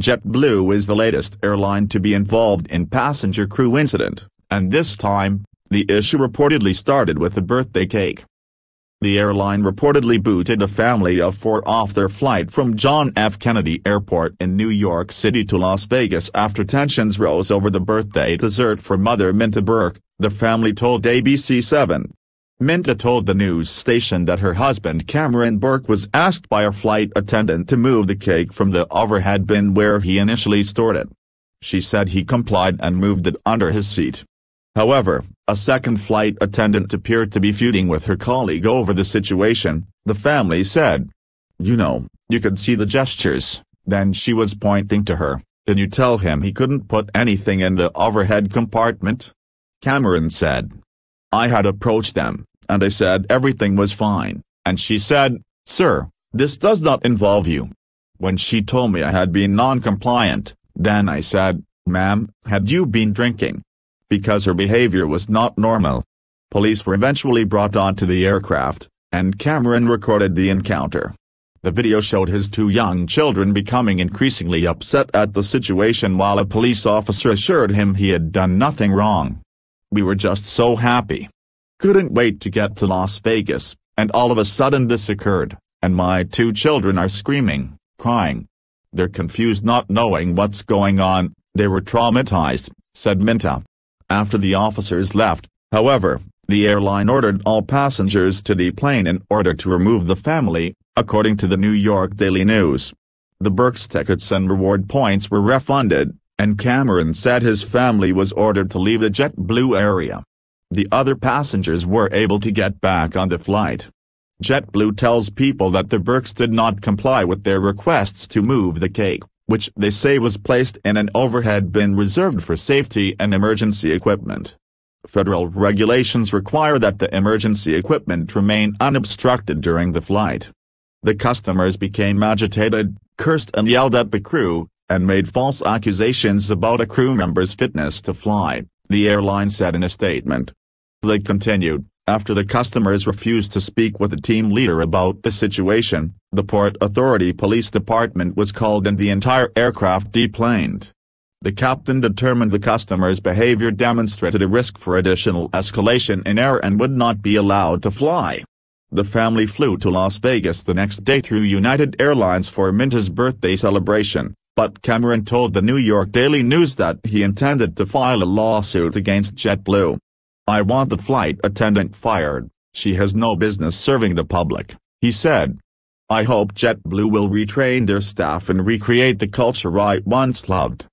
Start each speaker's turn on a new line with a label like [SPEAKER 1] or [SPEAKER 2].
[SPEAKER 1] JetBlue is the latest airline to be involved in passenger crew incident, and this time, the issue reportedly started with a birthday cake. The airline reportedly booted a family of 4 off their flight from John F. Kennedy Airport in New York City to Las Vegas after tensions rose over the birthday dessert for mother Minta Burke, the family told ABC7. Minta told the news station that her husband Cameron Burke was asked by a flight attendant to move the cake from the overhead bin where he initially stored it. She said he complied and moved it under his seat. However, a second flight attendant appeared to be feuding with her colleague over the situation, the family said. You could see the gestures, then she was pointing to her. Did you tell him he couldn't put anything in the overhead compartment? Cameron said. I had approached them, and I said everything was fine, and she said, "Sir, this does not involve you." When she told me I had been non-compliant, then I said, "Ma'am, had you been drinking?" Because her behavior was not normal. Police were eventually brought onto the aircraft, and Cameron recorded the encounter. The video showed his 2 young children becoming increasingly upset at the situation while a police officer assured him he had done nothing wrong. "We were just so happy. Couldn't wait to get to Las Vegas, and all of a sudden this occurred, and my 2 children are screaming, crying. They're confused not knowing what's going on, they were traumatized," said Minta. After the officers left, however, the airline ordered all passengers to deplane in order to remove the family, according to the New York Daily News. The Burke's tickets and reward points were refunded, and Cameron said his family was ordered to leave the JetBlue area. The other passengers were able to get back on the flight. JetBlue tells people that the Burkes did not comply with their requests to move the cake, which they say was placed in an overhead bin reserved for safety and emergency equipment. Federal regulations require that the emergency equipment remain unobstructed during the flight. The customers became agitated, cursed and yelled at the crew, and made false accusations about a crew member's fitness to fly, the airline said in a statement. They continued, after the customers refused to speak with the team leader about the situation, the Port Authority Police Department was called and the entire aircraft deplaned. The captain determined the customers' behavior demonstrated a risk for additional escalation in air and would not be allowed to fly. The family flew to Las Vegas the next day through United Airlines for Minta's birthday celebration, but Cameron told the New York Daily News that he intended to file a lawsuit against JetBlue. "I want the flight attendant fired, she has no business serving the public," he said. "I hope JetBlue will retrain their staff and recreate the culture I once loved."